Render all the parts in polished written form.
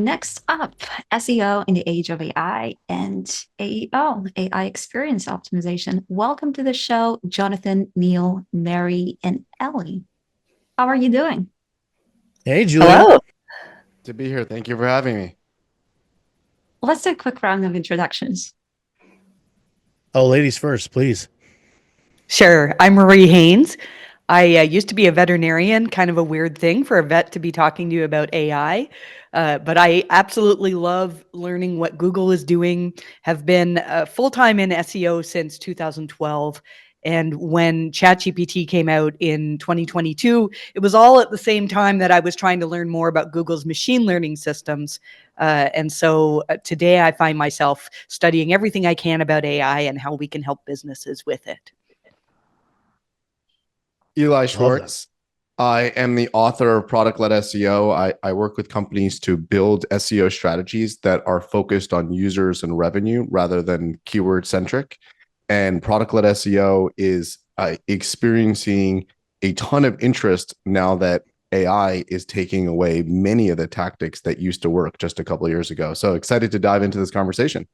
Next up, SEO in the age of AI and AEO, AI experience optimization. Welcome to the show, Jonathan, Neil, Mary, and Ellie. How are you doing? Hey, Julia. Hello. To be here. Thank you for having me. Let's do a quick round of introductions. Oh, ladies first, please. Sure. I'm Marie Haynes. I used to be a veterinarian, kind of a weird thing for a vet to be talking to you about AI. But I absolutely love learning what Google is doing, have been full-time in SEO since 2012. And when ChatGPT came out in 2022, it was all at the same time that I was trying to learn more about Google's machine learning systems. And so today I find myself studying everything I can about AI and how we can help businesses with it. Eli Love that. Schwartz. I am the author of Product Led SEO. I work with companies to build SEO strategies that are focused on users and revenue rather than keyword centric. And Product Led SEO is experiencing a ton of interest now that AI is taking away many of the tactics that used to work just a couple of years ago. So excited to dive into this conversation.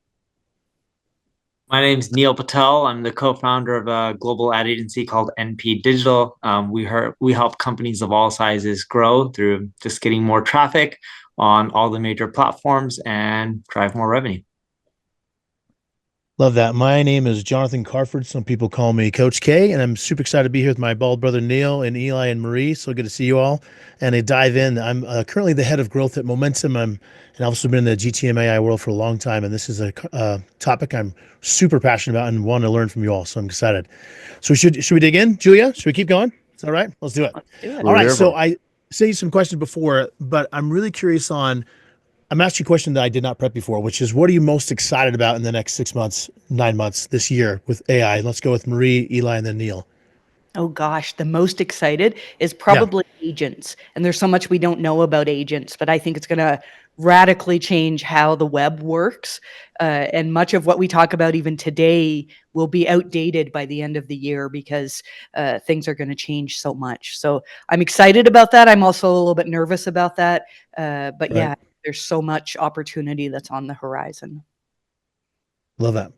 My name's Neil Patel. I'm the co-founder of a global ad agency called NP Digital. We help companies of all sizes grow through just getting more traffic on all the major platforms and drive more revenue. Love that. My name is Jonathan Carford. Some people call me Coach K, and I'm super excited to be here with my bald brother Neil and Eli and Marie. So good to see you all. And to dive in, I'm currently the head of growth at Momentum. And I've also been in the GTM world for a long time, and this is a topic I'm super passionate about and want to learn from you all. So I'm excited. So should we dig in, Julia? Should we keep going? Is that all right? Let's do it. Let's do it. All We're right. here So for I say some questions before, but I'm really curious on. I'm asking a question that I did not prep before, which is what are you most excited about in the next 6 months, 9 months, this year with AI? Let's go with Marie, Eli, and then Neil. Oh gosh, the most excited is Yeah. probably agents. And there's so much we don't know about agents, but I think it's going to radically change how the web works. And much of what we talk about even today will be outdated by the end of the year because things are going to change so much. So I'm excited about that. I'm also a little bit nervous about that. But Right. yeah, there's so much opportunity that's on the horizon. Love that.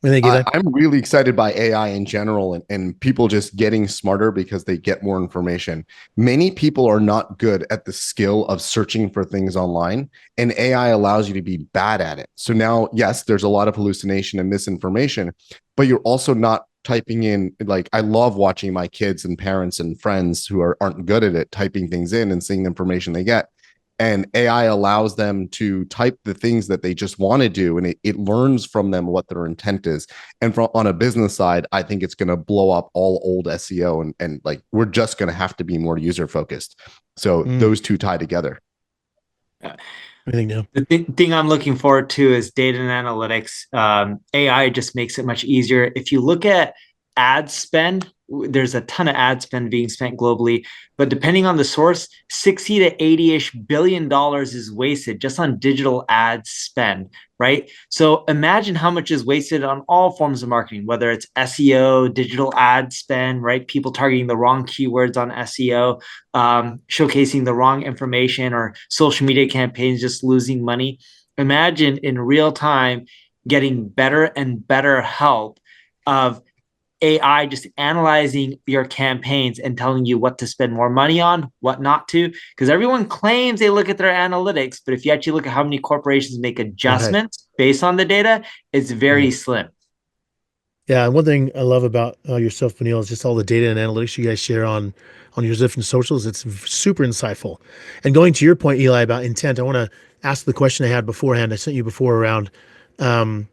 What do you think, Eli? I'm really excited by AI in general and people just getting smarter because they get more information. Many people are not good at the skill of searching for things online, and AI allows you to be bad at it. So now, yes, there's a lot of hallucination and misinformation, but you're also not typing in, like, I love watching my kids and parents and friends who aren't good at it typing things in and seeing the information they get, and AI allows them to type the things that they just want to do, and it learns from them what their intent is. And from on a business side, I think it's going to blow up all old SEO, and like we're just going to have to be more user focused. So Mm, those two tie together. what do you think, Neil? The thing I'm looking forward to is data and analytics. AI just makes it much easier. If you look at ad spend, there's a ton of ad spend being spent globally, but depending on the source, 60 to 80-ish billion dollars is wasted just on digital ad spend, right? So imagine how much is wasted on all forms of marketing, whether it's SEO, digital ad spend, right? People targeting the wrong keywords on SEO, showcasing the wrong information, or social media campaigns just losing money. Imagine in real time getting better and better help of AI just analyzing your campaigns and telling you what to spend more money on, what not to. Because everyone claims they look at their analytics, but if you actually look at how many corporations make Right. adjustments based on the data, it's Yeah. very slim. Yeah. And one thing I love about yourself, Neil, is just all the data and analytics you guys share on your different socials. It's super insightful. And going to your point, Eli, about intent, I want to ask the question I had beforehand. I sent you before around um,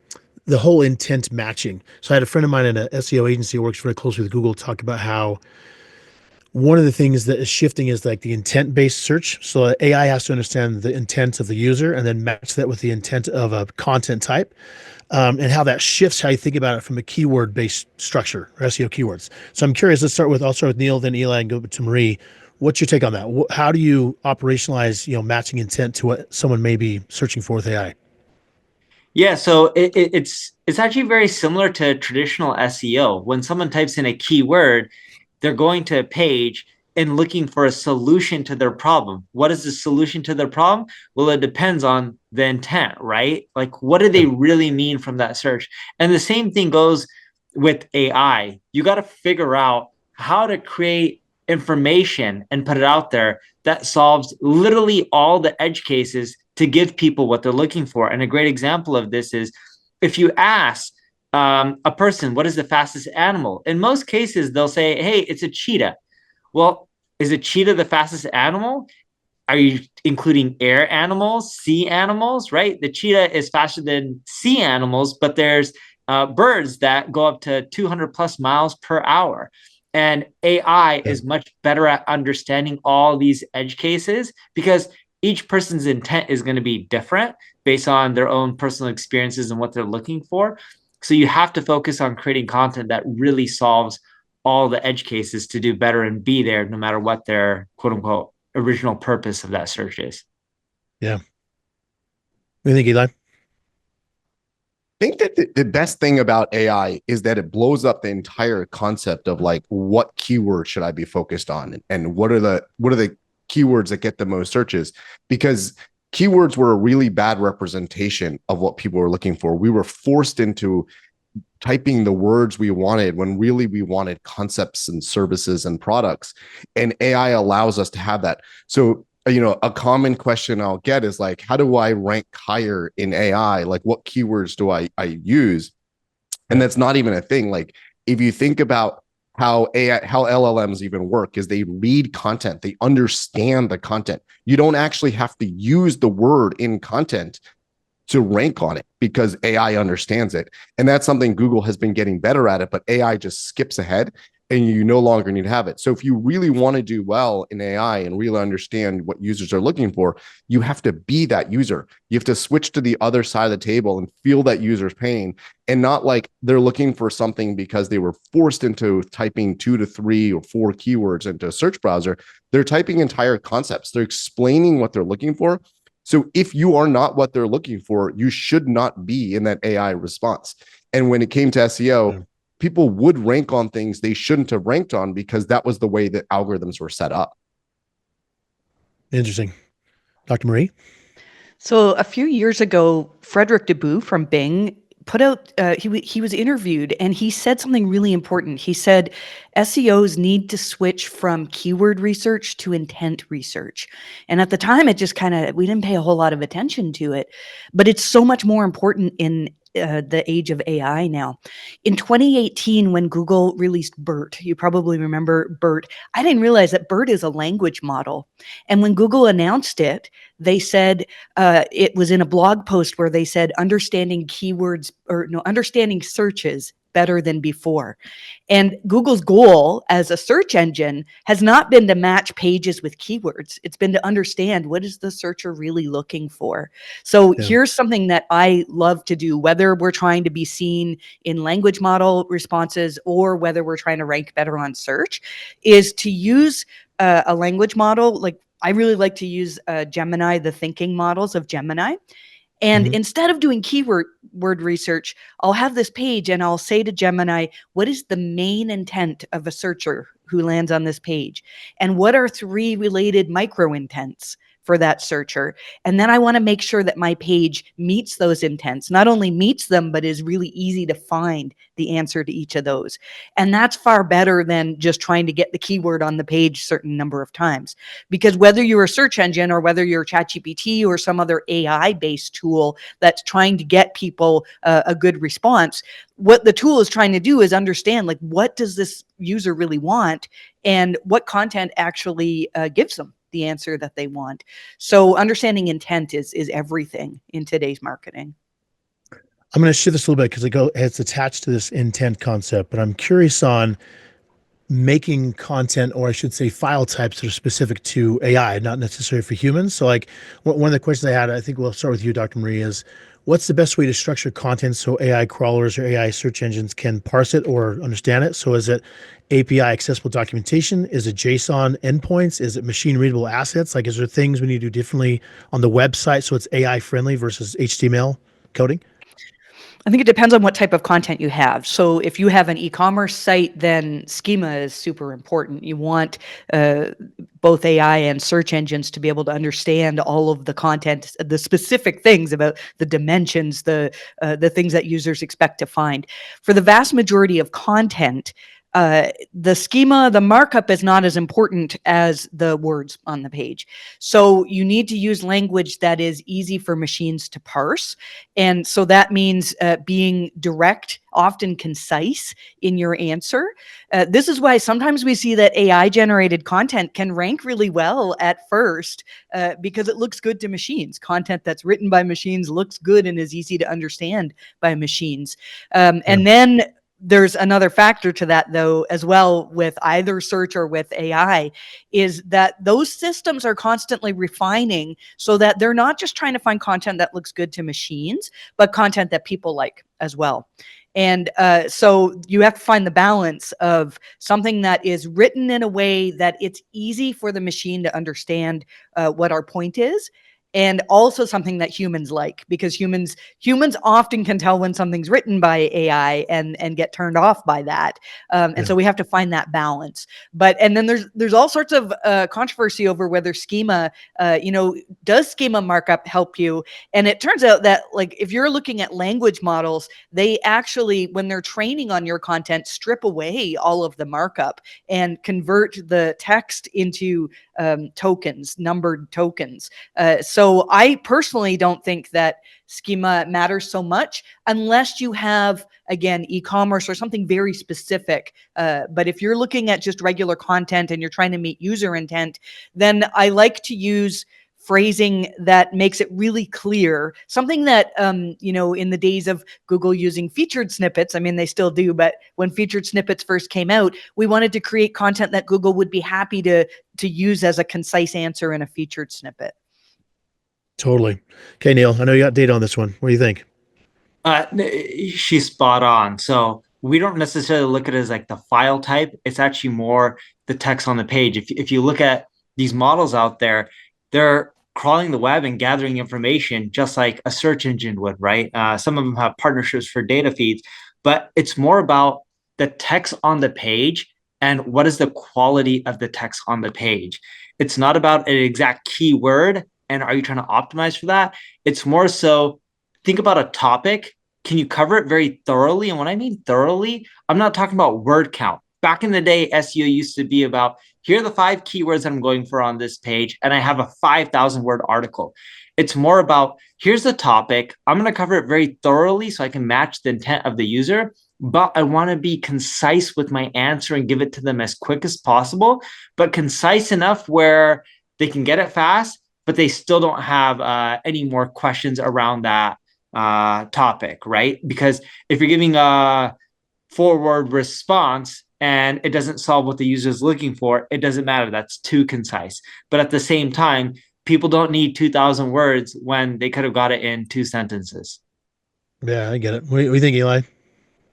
the whole intent matching. So I had a friend of mine in an SEO agency who works very closely with Google talk about how one of the things that is shifting is like the intent based search. So AI has to understand the intent of the user and then match that with the intent of a content type, and how that shifts how you think about it from a keyword based structure or SEO keywords. So I'm curious. I'll start with Neil, then Eli, and go to Marie. What's your take on that? How do you operationalize, matching intent to what someone may be searching for with AI? Yeah, so it's actually very similar to traditional SEO. When someone types in a keyword, they're going to a page. in looking for a solution to their problem. What is the solution to their problem? Well, it depends on the intent, right? Like, what do they really mean from that search? And the same thing goes with AI. You got to figure out how to create information and put it out there that solves literally all the edge cases to give people what they're looking for. And a great example of this is if you ask a person, what is the fastest animal? In most cases, they'll say, hey, it's a cheetah. Well, is a cheetah the fastest animal? Are you including air animals, sea animals, right? The cheetah is faster than sea animals, but there's birds that go up to 200 plus miles per hour. And AI is much better at understanding all these edge cases because each person's intent is going to be different based on their own personal experiences and what they're looking for. So you have to focus on creating content that really solves all the edge cases to do better and be there no matter what their quote unquote original purpose of that search is. Yeah. What do you think, Eli? I think that the best thing about AI is that it blows up the entire concept of like what keyword should I be focused on and what are the keywords that get the most searches, because keywords were a really bad representation of what people were looking for. We were forced into typing the words we wanted when really we wanted concepts and services and products, and AI allows us to have that. So a common question I'll get is like, how do I rank higher in AI? Like, what keywords do I use? And that's not even a thing. Like, if you think about how LLMs even work, is they read content, they understand the content. You don't actually have to use the word in content to rank on it because AI understands it. And that's something Google has been getting better at it, but AI just skips ahead and you no longer need to have it. So if you really want to do well in AI and really understand what users are looking for, you have to be that user. You have to switch to the other side of the table and feel that user's pain, and not like they're looking for something because they were forced into typing 2 to 3 or 4 keywords into a search browser. They're typing entire concepts. They're explaining what they're looking for. So if you are not what they're looking for, you should not be in that AI response. And when it came to SEO, people would rank on things they shouldn't have ranked on because that was the way that algorithms were set up. Interesting. Dr. Marie? So a few years ago, Frederick Deboo from Bing put out, he was interviewed and he said something really important. He said SEOs need to switch from keyword research to intent research. And at the time, it just we didn't pay a whole lot of attention to it, but it's so much more important in the age of AI now. In 2018, when Google released BERT, you probably remember BERT. I didn't realize that BERT is a language model. And when Google announced it, they said, it was in a blog post where they said understanding searches better than before. And Google's goal as a search engine has not been to match pages with keywords. It's been to understand what is the searcher really looking for. So here's something that I love to do, whether we're trying to be seen in language model responses or whether we're trying to rank better on search, is to use a language model. Like, I really like to use Gemini, the thinking models of Gemini. And instead of doing keyword research, I'll have this page and I'll say to Gemini, what is the main intent of a searcher who lands on this page? And what are 3 related micro intents for that searcher? And then I want to make sure that my page meets those intents, not only meets them, but is really easy to find the answer to each of those. And that's far better than just trying to get the keyword on the page a certain number of times. Because whether you're a search engine or whether you're ChatGPT or some other AI-based tool that's trying to get people a good response, what the tool is trying to do is understand, like, what does this user really want and what content actually gives them the answer that they want. So understanding intent is everything in today's marketing. I'm going to shift this a little bit because it's attached to this intent concept, but I'm curious on making content, or I should say file types that are specific to AI, not necessarily for humans. So like one of the questions I had, I think we'll start with you, Dr. Marie, is what's the best way to structure content so AI crawlers or AI search engines can parse it or understand it? So is it API accessible documentation? Is it JSON endpoints? Is it machine readable assets? Like, is there things we need to do differently on the website so it's AI friendly versus HTML coding? I think it depends on what type of content you have. So if you have an e-commerce site, then schema is super important. You want both AI and search engines to be able to understand all of the content, the specific things about the dimensions, the things that users expect to find. For the vast majority of content, the schema, the markup is not as important as the words on the page. So you need to use language that is easy for machines to parse. And so that means being direct, often concise in your answer. This is why sometimes we see that AI generated content can rank really well at first because it looks good to machines. Content that's written by machines looks good and is easy to understand by machines. And then there's another factor to that, though, as well, with either search or with AI, is that those systems are constantly refining so that they're not just trying to find content that looks good to machines, but content that people like as well. And so you have to find the balance of something that is written in a way that it's easy for the machine to understand what our point is, and also something that humans like, because humans often can tell when something's written by AI and get turned off by that. And so we have to find that balance. And then there's all sorts of controversy over whether schema, does schema markup help you? And it turns out that, like, if you're looking at language models, they actually, when they're training on your content, strip away all of the markup and convert the text into tokens, numbered tokens. So I personally don't think that schema matters so much unless you have, again, e-commerce or something very specific. But if you're looking at just regular content and you're trying to meet user intent, then I like to use phrasing that makes it really clear. Something that, in the days of Google using featured snippets, I mean, they still do, but when featured snippets first came out, we wanted to create content that Google would be happy to use as a concise answer in a featured snippet. Totally. Okay, Neil, I know you got data on this one. What do you think? She's spot on. So we don't necessarily look at it as like the file type. It's actually more the text on the page. If you look at these models out there, they're crawling the web and gathering information just like a search engine would, right? Some of them have partnerships for data feeds, but it's more about the text on the page and what is the quality of the text on the page. It's not about an exact keyword and are you trying to optimize for that? It's more so think about a topic. Can you cover it very thoroughly? And when I mean thoroughly, I'm not talking about word count. Back in the day, SEO used to be about here are the 5 keywords that I'm going for on this page, and I have a 5,000 word article. It's more about here's the topic. I'm going to cover it very thoroughly so I can match the intent of the user, but I want to be concise with my answer and give it to them as quick as possible, but concise enough where they can get it fast, but they still don't have any more questions around that topic, right? Because if you're giving a forward response and it doesn't solve what the user is looking for, it doesn't matter. That's too concise. But at the same time, people don't need 2,000 words when they could have got it in 2 sentences. Yeah, I get it. What do you think, Eli?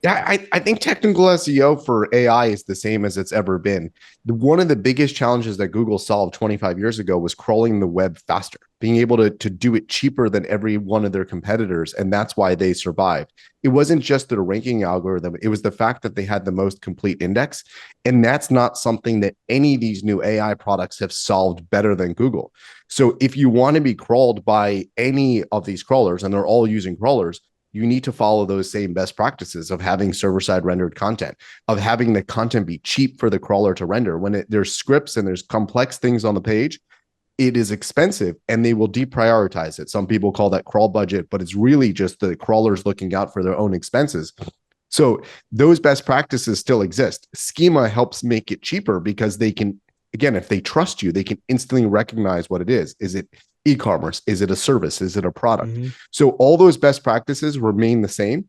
Yeah, I think technical SEO for AI is the same as it's ever been. One of the biggest challenges that Google solved 25 years ago was crawling the web faster, being able to do it cheaper than every one of their competitors. And that's why they survived. It wasn't just the ranking algorithm, it was the fact that they had the most complete index. And that's not something that any of these new AI products have solved better than Google. So if you want to be crawled by any of these crawlers, and they're all using crawlers, you need to follow those same best practices of having server-side rendered content, of having the content be cheap for the crawler to render. When there's scripts and there's complex things on the page, it is expensive and they will deprioritize it. Some people call that crawl budget, but it's really just the crawlers looking out for their own expenses. So those best practices still exist. Schema helps make it cheaper because they can, again, if they trust you, they can instantly recognize what it is. Is it e-commerce? Is it a service? Is it a product? Mm-hmm. So all those best practices remain the same.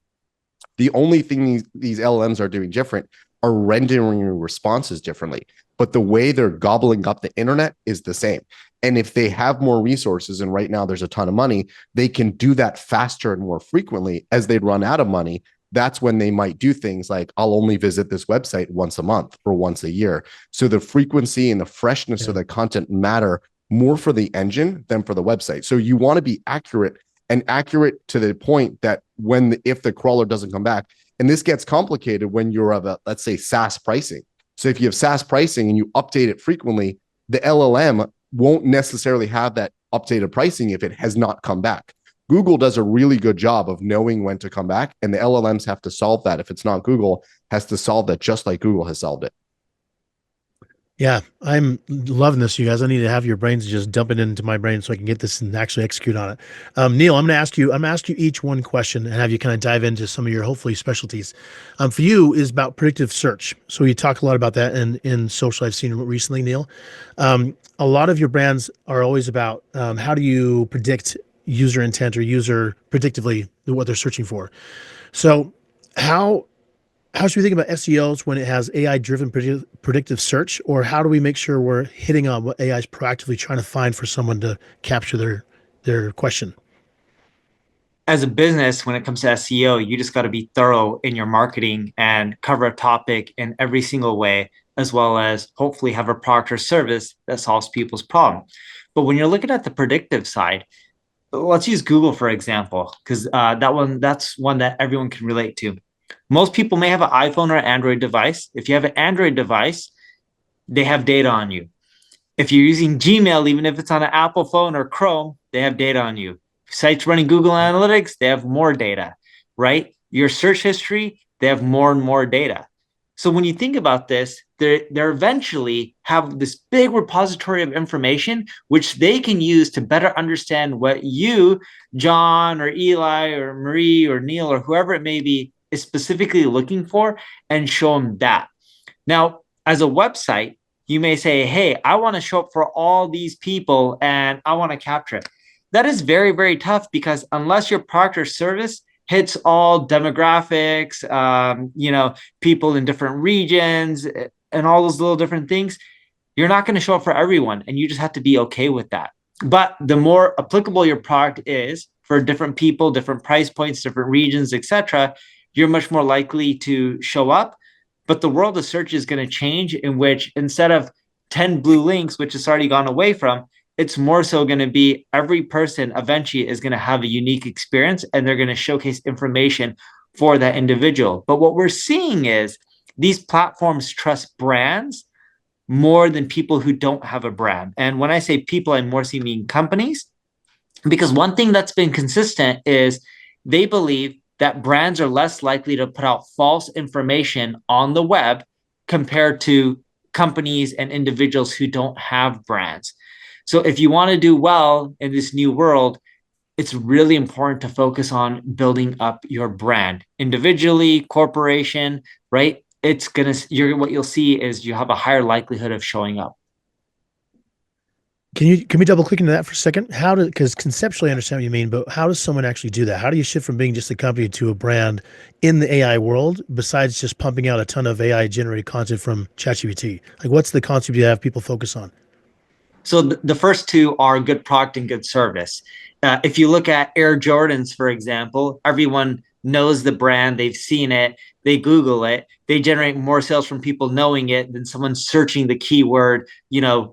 The only thing these LLMs are doing different are rendering responses differently, but the way they're gobbling up the internet is the same. And if they have more resources, and right now there's a ton of money, they can do that faster and more frequently. As they run out of money, that's when they might do things like, I'll only visit this website once a month or once a year. So the frequency and the freshness of the content matter more for the engine than for the website. So you want to be accurate and accurate to the point that if the crawler doesn't come back. And this gets complicated when you're of let's say SaaS pricing. So if you have SaaS pricing and you update it frequently, the LLM won't necessarily have that updated pricing if it has not come back. Google does a really good job of knowing when to come back, and the LLMs have to solve that. If it's not Google, has to solve that just like Google has solved it. Yeah, I'm loving this, you guys. I need to have your brains just dump it into my brain so I can get this and actually execute on it. Neil, I'm going to ask you each one question and have you kind of dive into some of your hopefully specialties. For you is about predictive search. So you talk a lot about that in social. I've seen recently, Neil. A lot of your brands are always about how do you predict user intent or user predictively what they're searching for. So how should we think about SEOs when it has AI-driven predictive search, or how do we make sure we're hitting on what AI is proactively trying to find for someone to capture their question? As a business, when it comes to SEO, you just got to be thorough in your marketing and cover a topic in every single way, as well as hopefully have a product or service that solves people's problem. But when you're looking at the predictive side, let's use Google for example, because that's one that everyone can relate to. Most people may have an iPhone or Android device. If you have an Android device, they have data on you. If you're using Gmail, even if it's on an Apple phone or Chrome, they have data on you. Sites running Google Analytics, they have more data, right? Your search history, they have more and more data. So when you think about this, they're eventually have this big repository of information, which they can use to better understand what you, John or Eli or Marie or Neil or whoever it may be, is specifically looking for and show them that. Now, as a website, you may say, hey, I want to show up for all these people and I want to capture it. That is very, very tough because unless your product or service hits all demographics, people in different regions and all those little different things, you're not going to show up for everyone. And you just have to be okay with that. But the more applicable your product is for different people, different price points, different regions, etc., you're much more likely to show up. But the world of search is going to change in which instead of 10 blue links, which it's already gone away from, it's more so going to be every person eventually is going to have a unique experience and they're going to showcase information for that individual. But what we're seeing is these platforms trust brands more than people who don't have a brand. And when I say people, I more so mean companies, because one thing that's been consistent is they believe that brands are less likely to put out false information on the web compared to companies and individuals who don't have brands. So if you want to do well in this new world, it's really important to focus on building up your brand individually, corporation, right? What you'll see is you have a higher likelihood of showing up. Can we double click into that for a second? Because conceptually I understand what you mean, but how does someone actually do that? How do you shift from being just a company to a brand in the AI world, besides just pumping out a ton of AI generated content from ChatGPT? Like, what's the concept you have people focus on? So the first two are good product and good service. If you look at Air Jordans, for example, everyone knows the brand, they've seen it, they Google it, they generate more sales from people knowing it than someone searching the keyword,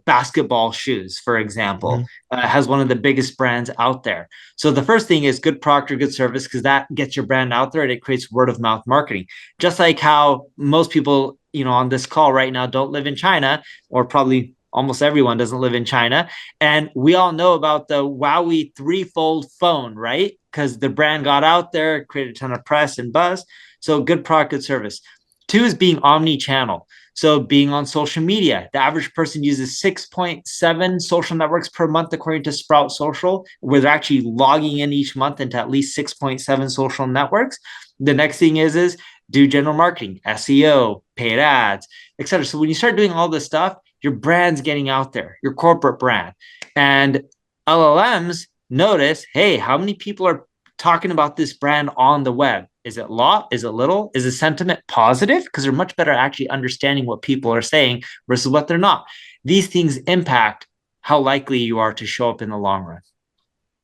basketball shoes, for example. Has one of the biggest brands out there. So the first thing is good product or good service, because that gets your brand out there and it creates word of mouth marketing. Just like how most people, on this call right now don't live in China, or probably almost everyone doesn't live in China. And we all know about the Huawei threefold phone, right? Because the brand got out there, created a ton of press and buzz. So good product, good service. Two is being omni-channel. So being on social media. The average person uses 6.7 social networks per month, according to Sprout Social, where they're actually logging in each month into at least 6.7 social networks. The next thing is do general marketing, SEO, paid ads, etc. So when you start doing all this stuff, your brand's getting out there, your corporate brand. And LLMs notice, hey, how many people are talking about this brand on the web? Is it a lot? Is it little? Is the sentiment positive? Because they're much better at actually understanding what people are saying versus what they're not. These things impact how likely you are to show up in the long run.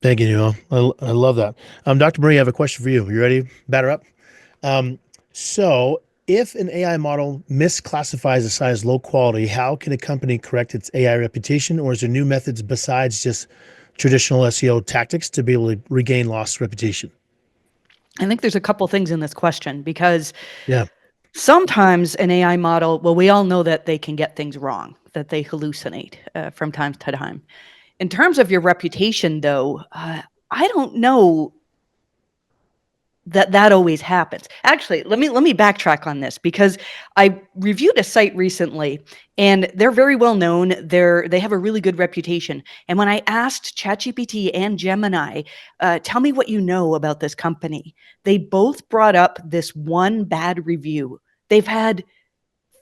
Thank you, Neil. I love that. Dr. Marie, I have a question for you. You ready? Batter up. So if an AI model misclassifies a site as low quality, how can a company correct its AI reputation, or is there new methods besides just traditional SEO tactics to be able to regain lost reputation? I think there's a couple things in this question, because Yeah. sometimes an AI model, well, we all know that they can get things wrong, that they hallucinate from time to time. In terms of your reputation, though, I don't know that always happens. Actually, let me backtrack on this, because I reviewed a site recently, and they're very well known. They have a really good reputation. And when I asked ChatGPT and Gemini, tell me what you know about this company, they both brought up this one bad review. They've had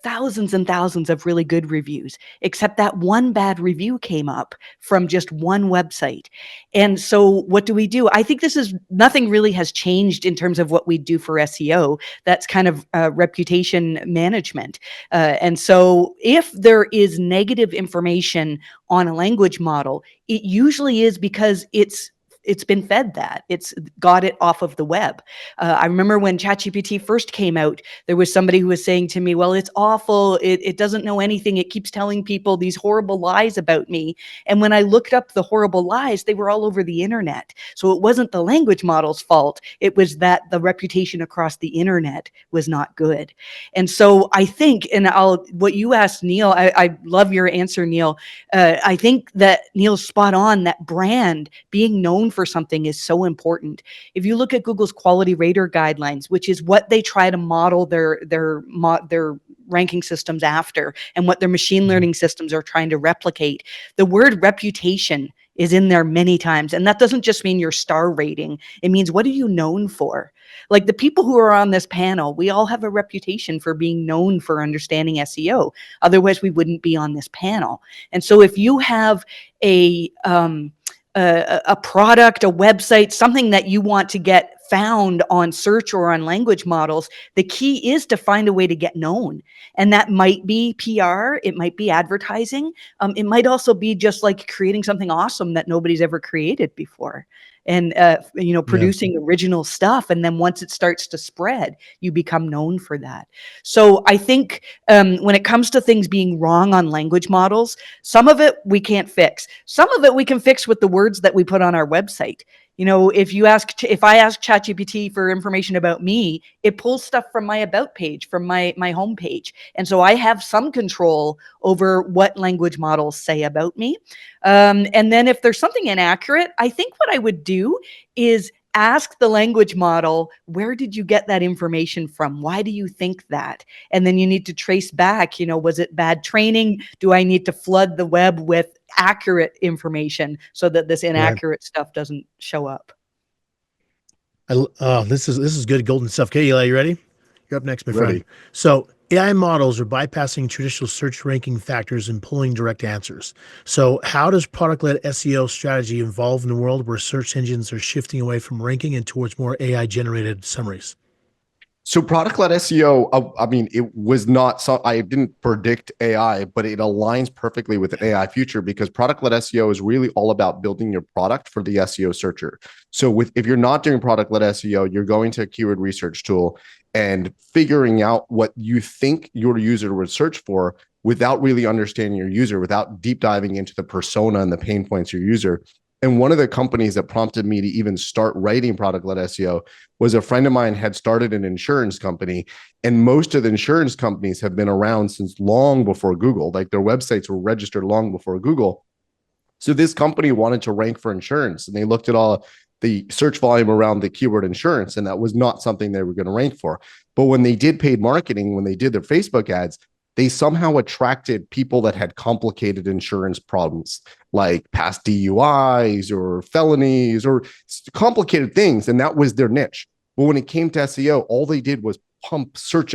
thousands and thousands of really good reviews, except that one bad review came up from just one website. And so what do we do? I think this is nothing really has changed in terms of what we do for SEO. That's kind of reputation management. And so if there is negative information on a language model, it usually is because it's been fed that. It's got it off of the web. I remember when ChatGPT first came out, there was somebody who was saying to me, well, it's awful. It doesn't know anything. It keeps telling people these horrible lies about me. And when I looked up the horrible lies, they were all over the internet. So it wasn't the language model's fault. It was that the reputation across the internet was not good. And so I think, and what you asked, Neil, I love your answer, Neil. I think that Neil's spot on, that brand, being known for something, is so important. If you look at Google's quality rater guidelines, which is what they try to model their ranking systems after, and what their machine learning systems are trying to replicate, the word reputation is in there many times. And that doesn't just mean your star rating. It means, what are you known for? Like the people who are on this panel, we all have a reputation for being known for understanding SEO. Otherwise, we wouldn't be on this panel. And so if you have a product, a website, something that you want to get found on search or on language models, the key is to find a way to get known. And that might be PR, it might be advertising, it might also be just like creating something awesome that nobody's ever created before. And Yeah. producing original stuff. And then once it starts to spread, you become known for that. So I think when it comes to things being wrong on language models, some of it we can't fix. Some of it we can fix with the words that we put on our website. If I ask ChatGPT for information about me, it pulls stuff from my about page, from my home page. And so I have some control over what language models say about me. And then if there's something inaccurate, I think what I would do is ask the language model, where did you get that information from? Why do you think that? And then you need to trace back, was it bad training? Do I need to flood the web with accurate information so that this Right. inaccurate stuff doesn't show up? This is good golden stuff. Okay, Eli, you ready? You're up next, my friend. Ready. So AI models are bypassing traditional search ranking factors and pulling direct answers. So how does product-led SEO strategy evolve in a world where search engines are shifting away from ranking and towards more AI-generated summaries? So product-led SEO, I mean, it was not so I didn't predict AI, but it aligns perfectly with an AI future, because product-led SEO is really all about building your product for the SEO searcher. So if you're not doing product-led SEO, you're going to a keyword research tool and figuring out what you think your user would search for without really understanding your user, without deep diving into the persona and the pain points of your user. And one of the companies that prompted me to even start writing product-led SEO was a friend of mine had started an insurance company, and most of the insurance companies have been around since long before Google. Like their websites were registered long before Google. So this company wanted to rank for insurance, and they looked at all the search volume around the keyword insurance, and that was not something they were going to rank for. But when they did paid marketing, when they did their Facebook ads, they somehow attracted people that had complicated insurance problems, like past DUIs or felonies or complicated things. And that was their niche. But when it came to SEO, all they did was pump search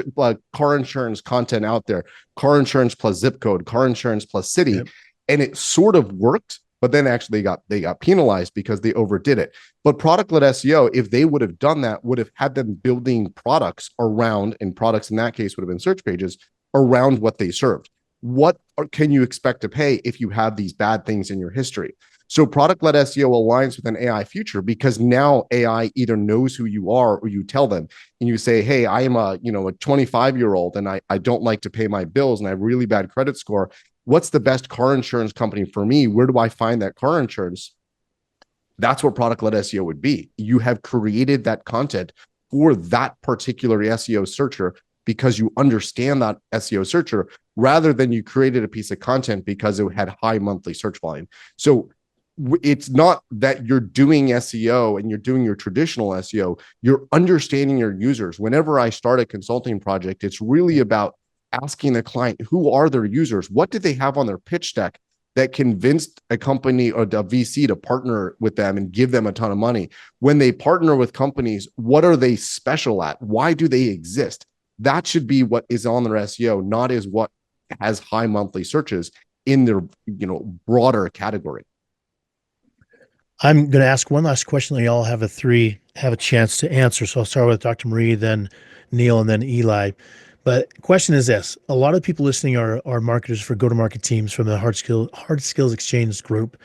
car insurance content out there, car insurance plus zip code, car insurance plus city. Yep. And it sort of worked, but then actually they got penalized because they overdid it. But product-led SEO, if they would have done that, would have had them building products around, and products in that case would have been search pages around what they served. What can you expect to pay if you have these bad things in your history? So product-led SEO aligns with an AI future, because now AI either knows who you are, or you tell them and you say, hey, I am a 25-year-old and I don't like to pay my bills and I have really bad credit score. What's the best car insurance company for me? Where do I find that car insurance? That's what product-led SEO would be. You have created that content for that particular SEO searcher because you understand that SEO searcher, rather than you created a piece of content because it had high monthly search volume. So it's not that you're doing SEO and you're doing your traditional SEO, you're understanding your users. Whenever I start a consulting project, it's really about asking the client, who are their users? What do they have on their pitch deck that convinced a company or a VC to partner with them and give them a ton of money? When they partner with companies, what are they special at? Why do they exist? That should be what is on their SEO, not as what has high monthly searches in their broader category. I'm going to ask one last question that you all have a chance to answer. So I'll start with Dr. Marie, then Neil, and then Eli. But question is this: a lot of people listening are marketers for go-to-market teams from the Hard Skills Exchange group,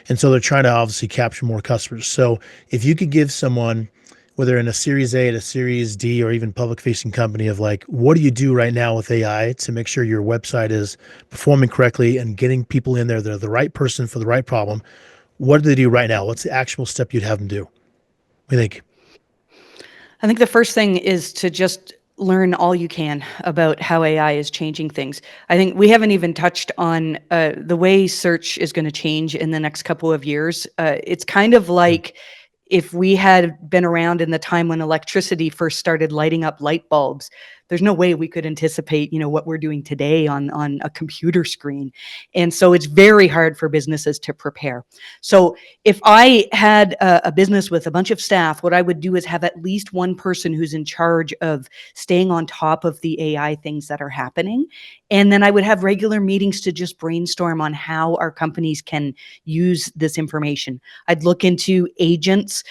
and so they're trying to obviously capture more customers. So if you could give someone, whether in a Series A, a Series D, or even public-facing company, of like, what do you do right now with AI to make sure your website is performing correctly and getting people in there that are the right person for the right problem? What do they do right now? What's the actual step you'd have them do? What do you think? I think the first thing is to just learn all you can about how AI is changing things. I think we haven't even touched on the way search is going to change in the next couple of years. It's kind of like if we had been around in the time when electricity first started lighting up light bulbs. There's no way we could anticipate, what we're doing today on a computer screen. And so it's very hard for businesses to prepare. So if I had a business with a bunch of staff, what I would do is have at least one person who's in charge of staying on top of the AI things that are happening. And then I would have regular meetings to just brainstorm on how our companies can use this information. I'd look into agents.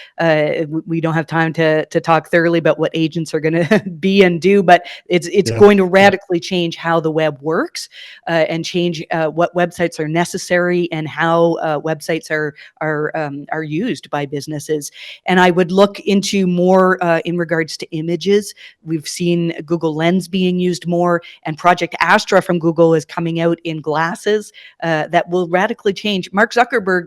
We don't have time to talk thoroughly about what agents are going to be and do, but it's going to radically change how the web works and change what websites are necessary and how websites are used by businesses. And I would look into more in regards to images. We've seen Google Lens being used more, and Project Astra from Google is coming out in glasses that will radically change. Mark Zuckerberg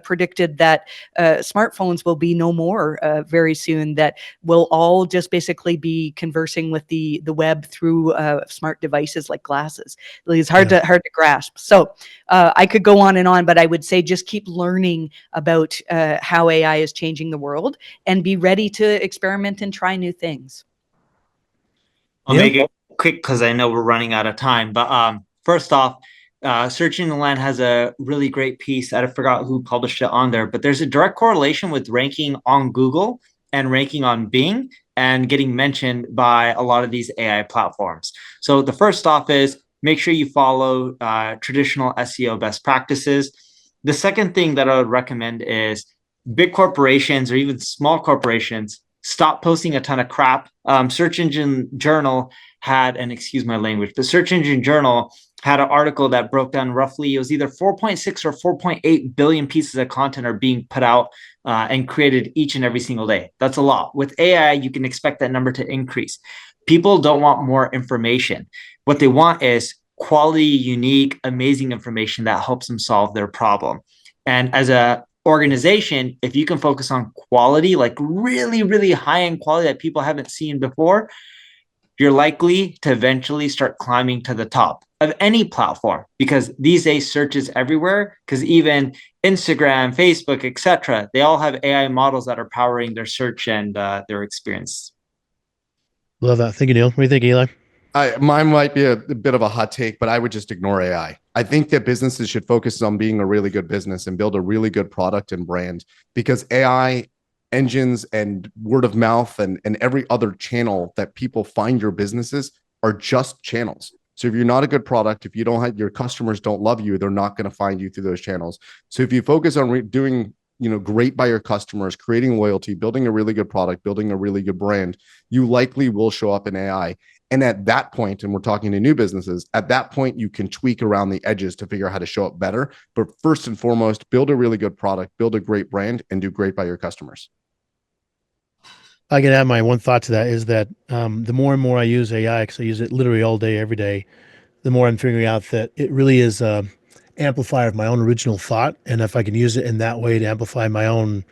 predicted that smartphones will be no more very soon, that we'll all just basically be conversing with the web through smart devices like glasses. It's hard to grasp. So I could go on, but I would say just keep learning about how AI is changing the world and be ready to experiment and try new things. I'll make it quick because I know we're running out of time. But first off, Searching the Land has a really great piece. I forgot who published it on there, but there's a direct correlation with ranking on Google and ranking on Bing and getting mentioned by a lot of these AI platforms. So the first off is make sure you follow traditional SEO best practices. The second thing that I would recommend is big corporations or even small corporations stop posting a ton of crap. Search Engine Journal had, and excuse my language, but Search Engine Journal had an article that broke down roughly, it was either 4.6 or 4.8 billion pieces of content are being put out and created each and every single day. That's a lot. With AI, you can expect that number to increase. People don't want more information. What they want is quality, unique, amazing information that helps them solve their problem. And as a organization, if you can focus on quality, like really, really high end quality that people haven't seen before, you're likely to eventually start climbing to the top of any platform, because these days search is everywhere, because even Instagram, Facebook, etc., they all have AI models that are powering their search and their experience. Love that. Thank you, Neil. What do you think, Eli? Mine might be a bit of a hot take, but I would just ignore AI. I think that businesses should focus on being a really good business and build a really good product and brand, because AI engines and word of mouth and every other channel that people find your businesses are just channels. So if you're not a good product, if you don't have, your customers don't love you, they're not going to find you through those channels. So if you focus on doing great by your customers, creating loyalty, building a really good product, building a really good brand, you likely will show up in AI. And at that point, and we're talking to new businesses, at that point, you can tweak around the edges to figure out how to show up better. But first and foremost, build a really good product, build a great brand, and do great by your customers. I can add my one thought to that is that the more and more I use AI, because I use it literally all day, every day, the more I'm figuring out that it really is amplifier of my own original thought. And if I can use it in that way to amplify my own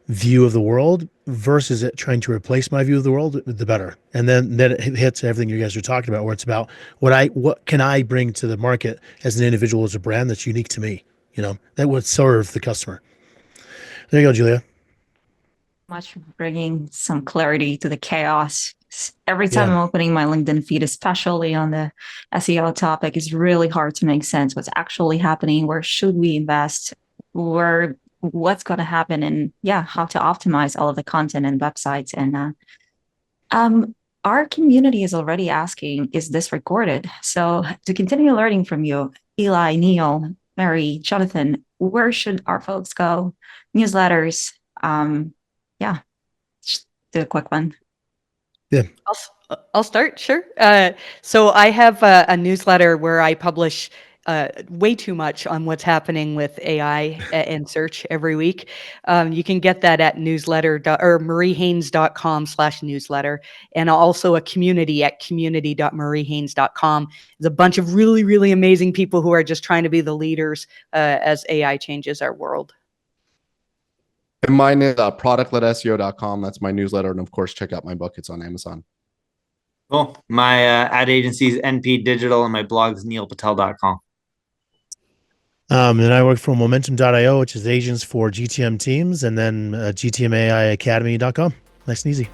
view of the world versus it trying to replace my view of the world, the better. And then it hits everything you guys are talking about, where it's about what can I bring to the market as an individual, as a brand that's unique to me, that would serve the customer. There you go, Julia. Much for bringing some clarity to the chaos. Every time Yeah. I'm opening my LinkedIn feed, especially on the SEO topic, it's really hard to make sense. What's actually happening? Where should we invest? What's going to happen? And yeah, how to optimize all of the content and websites. And um, our community is already asking, is this recorded? So to continue learning from you, Eli, Neil, Mary, Jonathan, where should our folks go? Newsletters. Yeah, just do a quick one. Yeah. I'll start. Sure. So I have a newsletter where I publish way too much on what's happening with AI and search every week. You can get that at mariehaynes.com/newsletter, and also a community at community.mariehaynes.com. There's a bunch of really, really amazing people who are just trying to be the leaders as AI changes our world. And mine is productledseo.com. That's my newsletter. And of course, check out my book. It's on Amazon. Cool. My ad agency is NP Digital, and my blog is neilpatel.com. And I work for momentum.io, which is agents for GTM teams, and then gtmaiacademy.com. Nice and easy.